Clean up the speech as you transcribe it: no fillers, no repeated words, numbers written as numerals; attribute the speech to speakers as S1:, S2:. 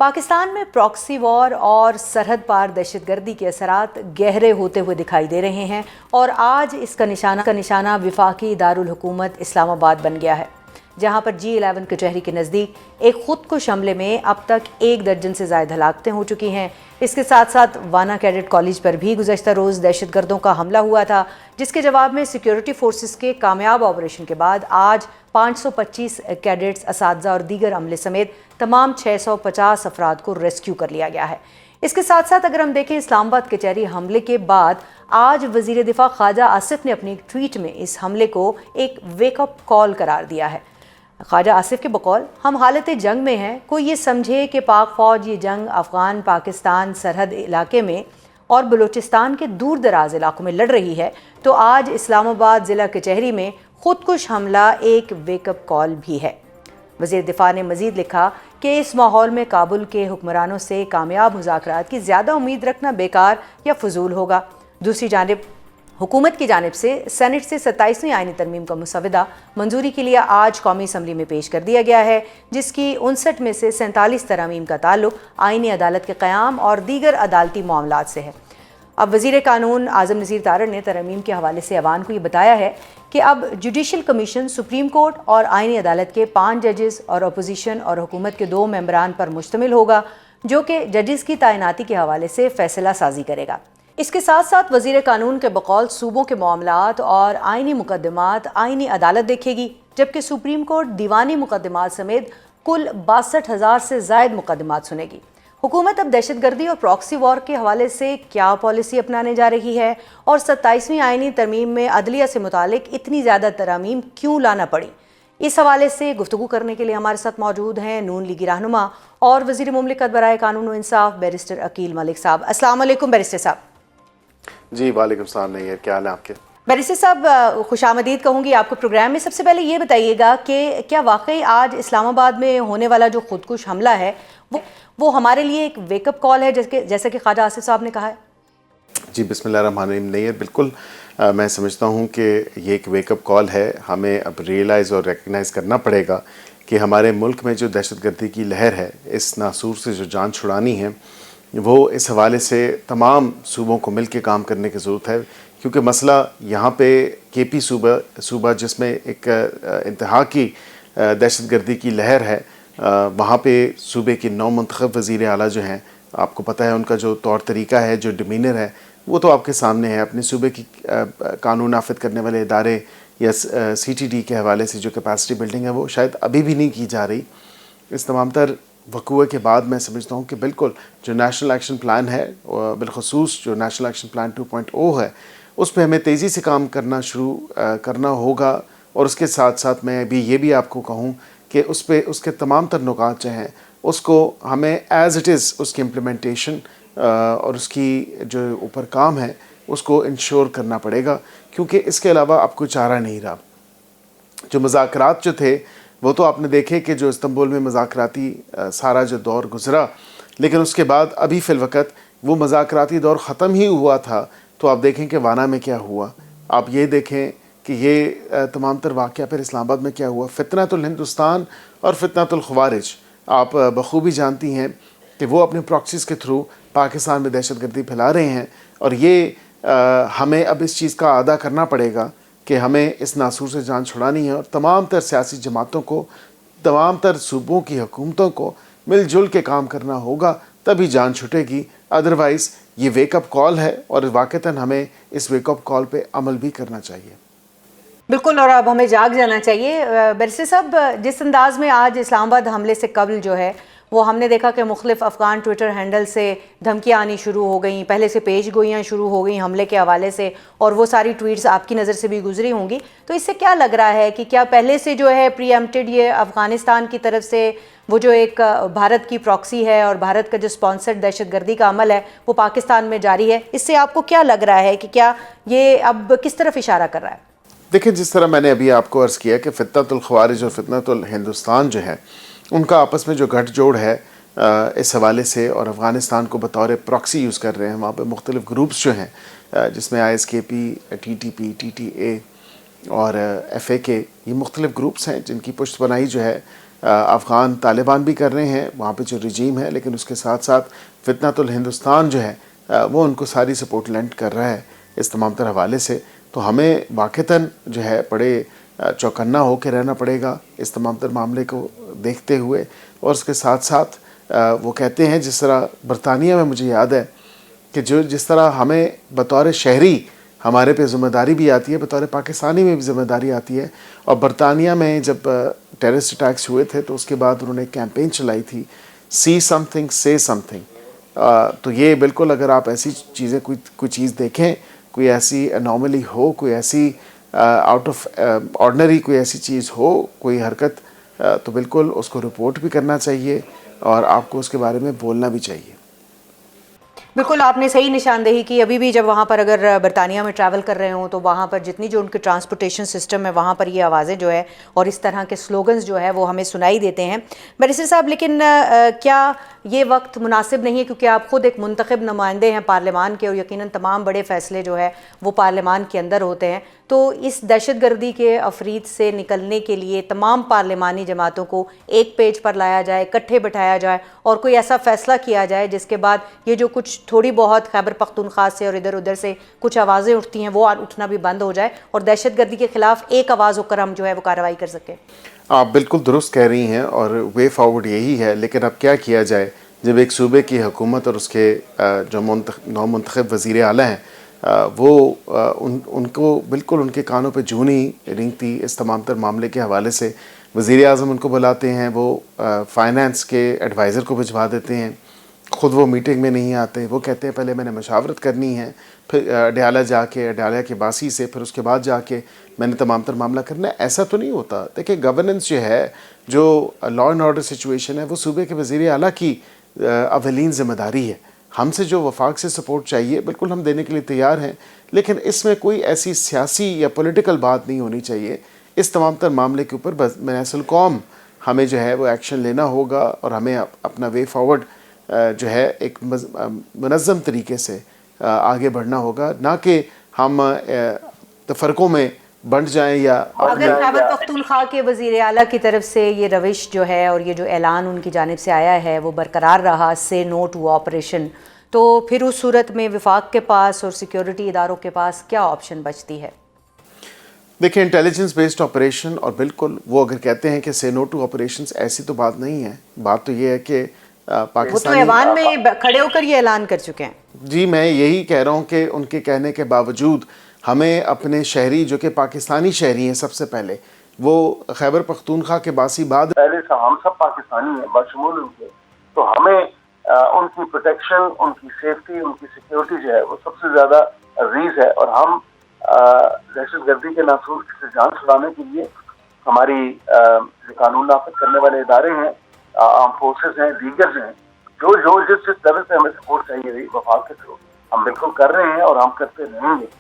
S1: پاکستان میں proxy war اور سرحد پار دہشت گردی کے اثرات گہرے ہوتے ہوئے دکھائی دے رہے ہیں اور آج اس کا نشانہ وفاقی دارالحکومت اسلام آباد بن گیا ہے، جہاں پر G11 کچہری کے نزدیک ایک خودکش حملے میں اب تک 1 درجن سے زائد ہلاکتیں ہو چکی ہیں۔ اس کے ساتھ ساتھ وانا کیڈٹ کالج پر بھی گزشتہ روز دہشت گردوں کا حملہ ہوا تھا، جس کے جواب میں سیکیورٹی فورسز کے کامیاب آپریشن کے بعد آج 525 کیڈٹس، اساتذہ اور دیگر عملے سمیت تمام 650 افراد کو ریسکیو کر لیا گیا ہے۔ اس کے ساتھ ساتھ اگر ہم دیکھیں اسلام آباد کچہری حملے کے بعد آج وزیر دفاع خواجہ آصف نے اپنی ایک ٹویٹ میں اس حملے کو ایک ویک اپ کال قرار دیا ہے۔ خواجہ آصف کے بقول، ہم حالت جنگ میں ہیں، کوئی یہ سمجھے کہ پاک فوج یہ جنگ افغان پاکستان سرحد علاقے میں اور بلوچستان کے دور دراز علاقوں میں لڑ رہی ہے، تو آج اسلام آباد ضلع کچہری میں خودکش حملہ ایک ویک اپ کال بھی ہے۔ وزیر دفاع نے مزید لکھا کہ اس ماحول میں کابل کے حکمرانوں سے کامیاب مذاکرات کی زیادہ امید رکھنا بیکار یا فضول ہوگا۔ دوسری جانب حکومت کی جانب سے سینٹ سے 27ویں آئینی ترمیم کا مسودہ منظوری کے لیے آج قومی اسمبلی میں پیش کر دیا گیا ہے، جس کی 59 میں سے 47 ترامیم کا تعلق آئینی عدالت کے قیام اور دیگر عدالتی معاملات سے ہے۔ اب وزیر قانون اعظم نذیر تارڑ نے ترامیم کے حوالے سے ایوان کو یہ بتایا ہے کہ اب جوڈیشل کمیشن سپریم کورٹ اور آئینی عدالت کے 5 ججز اور اپوزیشن اور حکومت کے 2 ممبران پر مشتمل ہوگا، جو کہ ججز کی تعیناتی کے حوالے سے فیصلہ سازی کرے گا۔ اس کے ساتھ ساتھ وزیر قانون کے بقول صوبوں کے معاملات اور آئینی مقدمات آئینی عدالت دیکھے گی، جبکہ سپریم کورٹ دیوانی مقدمات سمیت کل 62,000 سے زائد مقدمات سنے گی۔ حکومت اب دہشت گردی اور پراکسی وار کے حوالے سے کیا پالیسی اپنانے جا رہی ہے اور 27ویں آئینی ترمیم میں عدلیہ سے متعلق اتنی زیادہ ترامیم کیوں لانا پڑی؟ اس حوالے سے گفتگو کرنے کے لیے ہمارے ساتھ موجود ہیں نون لیگی رہنما اور وزیر مملکت برائے قانون و انصاف بیرسٹر عقیل ملک صاحب۔ السلام علیکم بیرسٹر صاحب۔
S2: جی وعلیکم السلام نیئر، کیا حال ہے آپ کے؟
S1: بیرسٹر صاحب خوش آمدید کہوں گی آپ کو پروگرام میں۔ سب سے پہلے یہ بتائیے گا کہ کیا واقعی آج اسلام آباد میں ہونے والا جو خودکش حملہ ہے وہ ہمارے لیے ایک ویک اپ کال ہے، جیسا کہ خواجہ آصف صاحب نے کہا ہے؟
S2: جی بسم اللہ الرحمن الرحیم نیئر، بالکل میں سمجھتا ہوں کہ یہ ایک ویک اپ کال ہے۔ ہمیں اب ریئلائز اور ریکگنائز کرنا پڑے گا کہ ہمارے ملک میں جو دہشت گردی کی لہر ہے، اس ناسور سے جو جان چھڑانی ہے، وہ اس حوالے سے تمام صوبوں کو مل کے کام کرنے کی ضرورت ہے، کیونکہ مسئلہ یہاں پہ کے پی صوبہ جس میں ایک انتہا کی دہشت گردی کی لہر ہے، وہاں پہ صوبے کے 9 منتخب وزیر اعلیٰ جو ہیں، آپ کو پتہ ہے ان کا جو طور طریقہ ہے، جو ڈیمینر ہے، وہ تو آپ کے سامنے ہے۔ اپنے صوبے کی قانون نافذ کرنے والے ادارے یا CTD کے حوالے سے جو کیپیسٹی بلڈنگ ہے، وہ شاید ابھی بھی نہیں کی جا رہی۔ اس تمام تر وقوع کے بعد میں سمجھتا ہوں کہ بالکل جو نیشنل ایکشن پلان ہے، بالخصوص جو نیشنل ایکشن پلان 2.0 ہے، اس پہ ہمیں تیزی سے کام کرنا ہوگا، اور اس کے ساتھ ساتھ میں یہ بھی آپ کو کہوں کہ اس کے تمام تر نکات جو ہیں، اس کو ہمیں ایز اٹ از اس کی امپلیمنٹیشن اور اس کی جو اوپر کام ہے، اس کو انشور کرنا پڑے گا، کیونکہ اس کے علاوہ اب کوئی چارہ نہیں رہا۔ جو مذاکرات جو تھے، وہ تو آپ نے دیکھے کہ جو استنبول میں مذاکراتی سارا جو دور گزرا، لیکن اس کے بعد ابھی فی الوقت وہ مذاکراتی دور ختم ہی ہوا تھا، تو آپ دیکھیں کہ وانا میں کیا ہوا، آپ یہ دیکھیں کہ یہ تمام تر واقعہ پھر اسلام آباد میں کیا ہوا۔ فتنۃ الہندوستان اور فتنۃ الخوارج، آپ بخوبی جانتی ہیں کہ وہ اپنے پراکسیز کے تھرو پاکستان میں دہشت گردی پھیلا رہے ہیں، اور یہ ہمیں اب اس چیز کا ادا کرنا پڑے گا کہ ہمیں اس ناسور سے جان چھڑانی ہے، اور تمام تر سیاسی جماعتوں کو، تمام تر صوبوں کی حکومتوں کو مل جل کے کام کرنا ہوگا، تبھی جان چھٹے گی۔ ادروائز یہ ویک اپ کال ہے، اور واقعتاً ہمیں اس ویک اپ کال پہ عمل بھی کرنا چاہیے۔
S1: بالکل، اور اب ہمیں جاگ جانا چاہیے۔ بیرسٹر صاحب، جس انداز میں آج اسلام آباد حملے سے قبل جو ہے وہ ہم نے دیکھا کہ مختلف افغان ٹویٹر ہینڈل سے دھمکیاں آنی شروع ہو گئیں، پہلے سے پیش گوئیاں شروع ہو گئیں حملے کے حوالے سے، اور وہ ساری ٹویٹس آپ کی نظر سے بھی گزری ہوں گی، تو اس سے کیا لگ رہا ہے کہ کیا پہلے سے جو ہے پری ایمپٹڈ یہ افغانستان کی طرف سے وہ جو ایک بھارت کی پراکسی ہے اور بھارت کا جو اسپانسرڈ دہشت گردی کا عمل ہے وہ پاکستان میں جاری ہے؟ اس سے آپ کو کیا لگ رہا ہے کہ کیا یہ اب کس طرف اشارہ کر رہا ہے؟
S2: دیکھیں، جس طرح میں نے ابھی آپ کو عرض کیا کہ فتنۃ الخوارج اور فتنۃ الہندوستان جو ہے، ان کا آپس میں جو گٹھ جوڑ ہے اس حوالے سے، اور افغانستان کو بطور پراکسی یوز کر رہے ہیں، وہاں پہ مختلف گروپس جو ہیں، جس میں ISKP، TTP، TTA اور FAK، یہ مختلف گروپس ہیں جن کی پشت پناہی جو ہے افغان طالبان بھی کر رہے ہیں وہاں پہ جو رجیم ہے، لیکن اس کے ساتھ ساتھ فتنۃ الہندوستان جو ہے وہ ان کو ساری سپورٹ لینڈ کر رہا ہے اس تمام تر حوالے سے. تو ہمیں واقعتاً جو ہے بڑے چوکنا ہو کے رہنا پڑے گا اس تمام تر معاملے کو دیکھتے ہوئے. اور اس کے ساتھ ساتھ وہ کہتے ہیں، جس طرح برطانیہ میں مجھے یاد ہے کہ جس طرح ہمیں بطور شہری ہمارے پہ ذمہ داری بھی آتی ہے، بطور پاکستانی میں بھی ذمہ داری آتی ہے. اور برطانیہ میں جب ٹیررسٹ اٹیکس ہوئے تھے تو اس کے بعد انہوں نے ایک کیمپین چلائی تھی، سی سم تھنگ سے سم تھنگ. تو یہ بالکل اگر آپ ایسی چیزیں کوئی چیز دیکھیں، کوئی ایسی انوملی ہو، کوئی ایسی آؤٹ آف آرڈنری کوئی ایسی چیز ہو، کوئی حرکت، تو بالکل اس کو رپورٹ بھی کرنا چاہیے اور آپ کو اس کے بارے میں بولنا بھی چاہیے.
S1: بالکل آپ نے صحیح نشاندہی کی. ابھی بھی جب وہاں پر اگر برطانیہ میں ٹریول کر رہے ہوں تو وہاں پر جتنی جو ان کے ٹرانسپورٹیشن سسٹم ہے وہاں پر یہ آوازیں جو ہے اور اس طرح کے سلوگنز جو ہے وہ ہمیں سنائی دیتے ہیں. بیرسٹر صاحب، لیکن کیا یہ وقت مناسب نہیں ہے، کیونکہ آپ خود ایک منتخب نمائندے ہیں پارلیمان کے اور یقیناً تمام بڑے فیصلے جو ہے وہ پارلیمان کے اندر ہوتے ہیں، تو اس دہشت گردی کے افرید سے نکلنے کے لیے تمام پارلیمانی جماعتوں کو ایک پیج پر لایا جائے، اکٹھے بٹھایا جائے اور کوئی ایسا فیصلہ کیا جائے جس کے بعد یہ جو کچھ تھوڑی بہت خیبر پختونخوا سے اور ادھر ادھر سے کچھ آوازیں اٹھتی ہیں وہ اٹھنا بھی بند ہو جائے اور دہشت گردی کے خلاف ایک آواز ہو کر ہم جو ہے وہ کارروائی کر سکیں؟
S2: آپ بالکل درست کہہ رہی ہیں اور وے فارورڈ یہی ہے. لیکن اب کیا کیا جائے جب ایک صوبے کی حکومت اور اس کے جو نو منتخب وزیر اعلیٰ ہیں وہ ان کو بالکل ان کے کانوں پہ جوں نہیں رینگتی اس تمام تر معاملے کے حوالے سے. وزیر اعظم ان کو بلاتے ہیں، وہ فائنانس کے ایڈوائزر کو بھجوا دیتے ہیں، خود وہ میٹنگ میں نہیں آتے. وہ کہتے ہیں پہلے میں نے مشاورت کرنی ہے، پھر اڈیالہ کے باسی سے، پھر اس کے بعد جا کے میں نے تمام تر معاملہ کرنا ہے. ایسا تو نہیں ہوتا. دیکھیں گورننس جو ہے، جو لا اینڈ آرڈر سچویشن ہے، وہ صوبے کے وزیر اعلیٰ کی اولین ذمہ داری ہے. ہم سے جو وفاق سے سپورٹ چاہیے بالکل ہم دینے کے لیے تیار ہیں، لیکن اس میں کوئی ایسی سیاسی یا پولیٹیکل بات نہیں ہونی چاہیے. اس تمام تر معاملے کے اوپر بنیاد القوم ہمیں جو ہے وہ ایکشن لینا ہوگا اور ہمیں اپنا وے فارورڈ جو ہے ایک منظم طریقے سے آگے بڑھنا ہوگا، نہ کہ ہم تفرقوں میں بنٹ جائیں. یا
S1: اگر خیبر پختونخوا کے وزیر اعلیٰ کی طرف سے یہ روش جو ہے اور یہ جو اعلان ان کی جانب سے آیا ہے وہ برقرار رہا، سے نو ٹو آپریشن، تو پھر اس صورت میں وفاق کے پاس اور سیکیورٹی اداروں کے پاس کیا آپشن بچتی ہے؟
S2: دیکھیں انٹیلیجنس بیسڈ آپریشن، اور بالکل وہ اگر کہتے ہیں کہ سے نو ٹو آپریشنز، ایسی تو بات نہیں ہے. بات تو یہ ہے کہ
S1: وہ تو ایوان میں کھڑے ہو کر یہ اعلان کر چکے ہیں.
S2: جی میں یہی کہہ رہا ہوں کہ ان کے کہنے کے باوجود ہمیں اپنے شہری جو کہ پاکستانی شہری ہیں، سب سے پہلے وہ خیبر پختونخوا کے باسی بعد
S3: پہلے سے ہم سب پاکستانی ہیں بشمول ان کے، تو ہمیں ان کی پروٹیکشن، ان کی سیفٹی، ان کی سیکیورٹی جو ہے وہ سب سے زیادہ عزیز ہے. اور ہم دہشت گردی کے ناسور سے جان چھڑانے کے لیے ہماری جو قانون نافذ کرنے والے ادارے ہیں، آرم فورسز ہیں، دیگر ہیں، جو جس لیول پہ ہمیں سپورٹ چاہیے وفاق کے تھرو ہم بالکل کر رہے ہیں اور ہم کرتے رہیں گے.